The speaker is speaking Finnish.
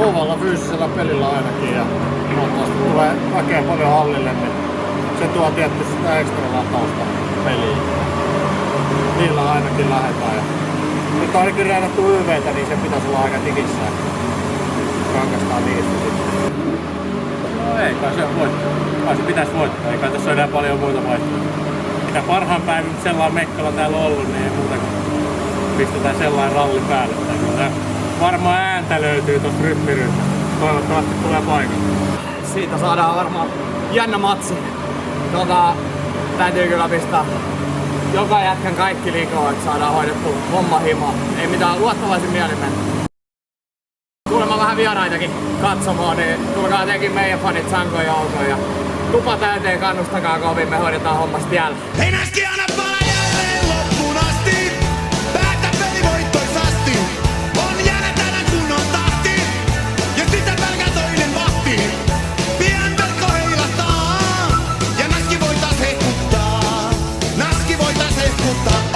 kovalla fyysisellä pelillä ainakin ja toivottavasti tulee väkeä paljon hallille, niin se tuo tietysti sitä ekstra latausta peliin. Niillä ainakin lähdetään. Ja nyt on ainakin reenattu YVtä, niin se pitäisi olla aika tikissään. Rankastaan niistä sitten. No ei kai se voittaa. Kai se pitäisi voittaa. Ei kai tässä ole enää paljon muita vaihtoehtoja. Mitä parhaan päivän sellainen mekkala täällä on ollut, niin ei muuta kuin pistetään sellainen ralli päälle. Varmaan ääntä löytyy tosta rytmiryhmästä. Toivottavasti tulee paikalle. Siitä saadaan varmaan jännä matsi. Täytyy kyllä pistää joka jätkän kaikki likoon, että saadaan hoidettu homma himaan. Ei mitään luottavaisin mielin mennä. Kuulemma vähän vieraitakin katsomaan, niin tulkaa tekin meidän fanit Sankoin joukoon ja tupa täyteen, kannustakaa kovin, me hoidetaan hommas tiellä.